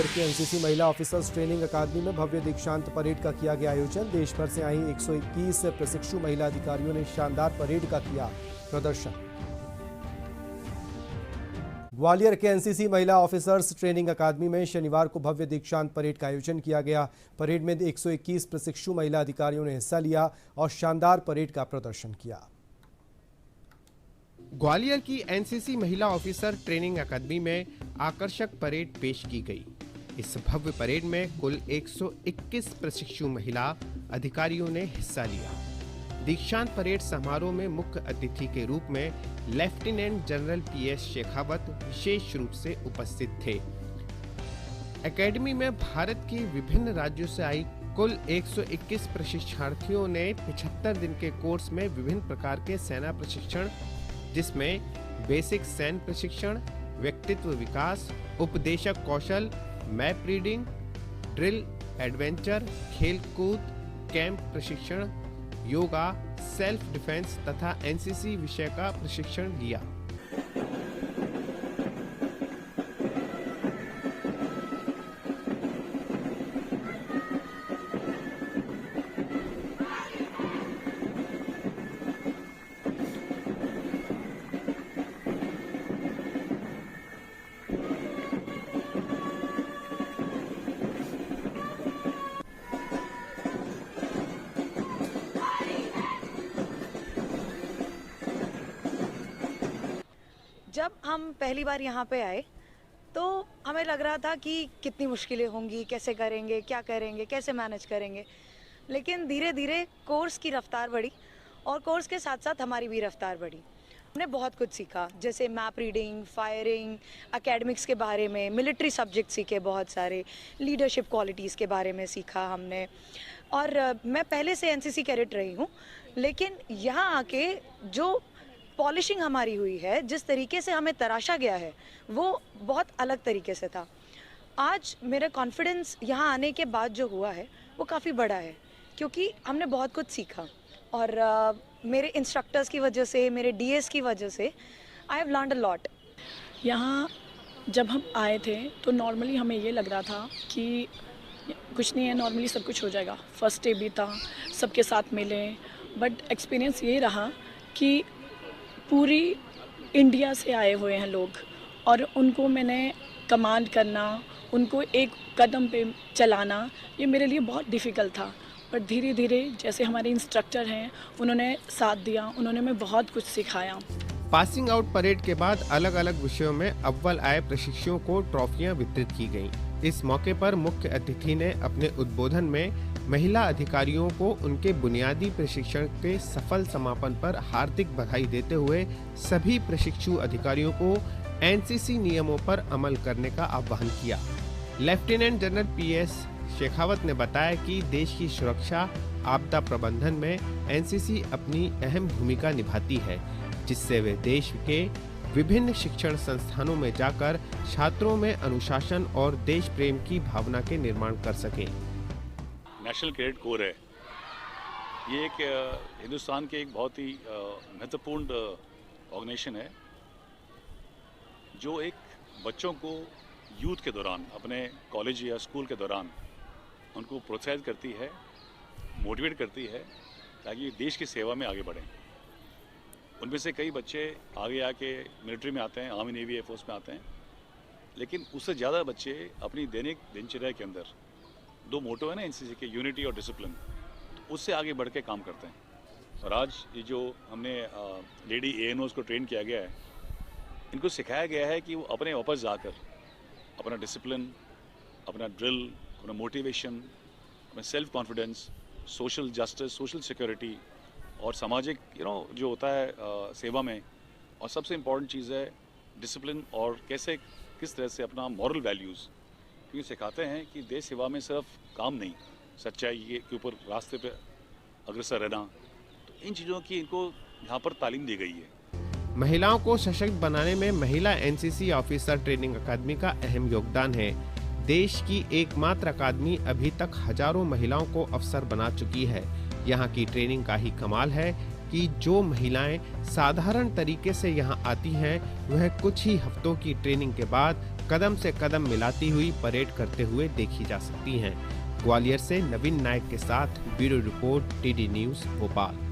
ग्वालियर के एनसीसी महिला officers training अकादमी में भव्य दीक्षांत परेड का किया गया आयोजन। देश भर से आई 121 प्रशिक्षु महिला अधिकारियों ने शानदार परेड का किया प्रदर्शन। ग्वालियर के एनसीसी महिला ऑफिसर्स ट्रेनिंग अकादमी में शनिवार को भव्य दीक्षांत परेड का आयोजन किया गया। परेड में 121 प्रशिक्षु महिला अधिकारियों ने हिस्सा लिया और शानदार परेड का प्रदर्शन किया। ग्वालियर की एनसीसी महिला ऑफिसर ट्रेनिंग अकादमी में आकर्षक परेड पेश की गई। इस भव्य परेड में कुल 121 प्रशिक्षु महिला अधिकारियों ने हिस्सा लिया। दीक्षांत परेड समारोह में मुख्य अतिथि के रूप में लेफ्टिनेंट जनरल PS शेखावत विशेष रूप से उपस्थित थे। एकेडमी में भारत के विभिन्न राज्यों से आई कुल 121 प्रशिक्षणार्थियों ने 75 दिन के कोर्स में विभिन्न प्रकार के सेना प्रशिक्षण, जिसमें बेसिक सैन्य प्रशिक्षण, व्यक्तित्व विकास, उपदेशक कौशल, मैप रीडिंग, ड्रिल, एडवेंचर, खेल कूद, कैंप प्रशिक्षण, योगा, सेल्फ डिफेंस तथा एनसीसी विषय का प्रशिक्षण लिया। जब हम पहली बार यहाँ पे आए तो हमें लग रहा था कि कितनी मुश्किलें होंगी, कैसे करेंगे, क्या करेंगे, कैसे मैनेज करेंगे। लेकिन धीरे धीरे कोर्स की रफ्तार बढ़ी और कोर्स के साथ साथ हमारी भी रफ्तार बढ़ी। हमने बहुत कुछ सीखा, जैसे मैप रीडिंग, फायरिंग, एकेडमिक्स के बारे में, मिलिट्री सब्जेक्ट सीखे, बहुत सारे लीडरशिप क्वालिटीज़ के बारे में सीखा हमने। और मैं पहले से एनसीसी कैडेट रही हूँ, लेकिन यहाँ आके जो पॉलिशिंग हमारी हुई है, जिस तरीके से हमें तराशा गया है, वो बहुत अलग तरीके से था। आज मेरा कॉन्फिडेंस यहाँ आने के बाद जो हुआ है वो काफ़ी बड़ा है, क्योंकि हमने बहुत कुछ सीखा और मेरे इंस्ट्रक्टर्स की वजह से, मेरे डीएस की वजह से I have learned a lot. यहाँ जब हम आए थे तो नॉर्मली हमें ये लग रहा था कि कुछ नहीं है, नॉर्मली सब कुछ हो जाएगा। फर्स्ट डे भी था, सबके साथ मिले, बट एक्सपीरियंस ये रहा कि पूरी इंडिया से आए हुए हैं लोग और उनको मैंने कमांड करना, उनको एक कदम पे चलाना, ये मेरे लिए बहुत डिफ़िकल्ट था। पर धीरे धीरे जैसे हमारे इंस्ट्रक्टर हैं, उन्होंने साथ दिया, उन्होंने हमें बहुत कुछ सिखाया। पासिंग आउट परेड के बाद अलग अलग विषयों में अव्वल आए प्रशिक्षुओं को ट्रॉफियां वितरित की गईं। इस मौके पर मुख्य अतिथि ने अपने उद्बोधन में महिला अधिकारियों को उनके बुनियादी प्रशिक्षण के सफल समापन पर हार्दिक बधाई देते हुए सभी प्रशिक्षु अधिकारियों को एनसीसी नियमों पर अमल करने का आह्वान किया। लेफ्टिनेंट जनरल PS शेखावत ने बताया कि देश की सुरक्षा, आपदा प्रबंधन में एनसीसी अपनी अहम भूमिका निभाती है, जिससे वे देश के विभिन्न शिक्षण संस्थानों में जाकर छात्रों में अनुशासन और देश प्रेम की भावना के निर्माण कर सकें। नेशनल कैडेट कोर है, ये एक हिंदुस्तान के एक बहुत ही महत्वपूर्ण ऑर्गेनाइजेशन है जो एक बच्चों को यूथ के दौरान, अपने कॉलेज या स्कूल के दौरान उनको प्रोत्साहित करती है, मोटिवेट करती है ताकि देश की सेवा में आगे बढ़ें। उनमें से कई बच्चे आगे आके मिलिट्री में आते हैं, आर्मी, नेवी, एयरफोर्स में आते हैं, लेकिन उससे ज़्यादा बच्चे अपनी दैनिक दिनचर्या के अंदर दो मोटो है ना एनसीसी के, यूनिटी और डिसिप्लिन, तो उससे आगे बढ़ के काम करते हैं। और आज ये जो हमने लेडी ANOs को ट्रेन किया गया है, इनको सिखाया गया है कि वो अपने वापस जाकर अपना डिसिप्लिन, अपना ड्रिल, अपना मोटिवेशन, अपना self confidence, social justice, social security और सामाजिक जो होता है सेवा में, और सबसे इम्पॉर्टेंट चीज़ है डिसिप्लिन और किस तरह से अपना मॉरल वैल्यूज़, क्योंकि सिखाते हैं कि देश सेवा में सिर्फ काम नहीं, सच्चाई के ऊपर रास्ते पे अग्रसर रहना, तो इन चीज़ों की इनको यहाँ पर तालीम दी गई है। महिलाओं को सशक्त बनाने में महिला एनसीसी ऑफिसर ट्रेनिंग अकादमी का अहम योगदान है। देश की एकमात्र अकादमी अभी तक हजारों महिलाओं को अफसर बना चुकी है। यहाँ की ट्रेनिंग का ही कमाल है कि जो महिलाएं साधारण तरीके से यहां आती हैं वह कुछ ही हफ्तों की ट्रेनिंग के बाद कदम से कदम मिलाती हुई परेड करते हुए देखी जा सकती हैं। ग्वालियर से नवीन नायक के साथ bureau report, TD news, Bhopal.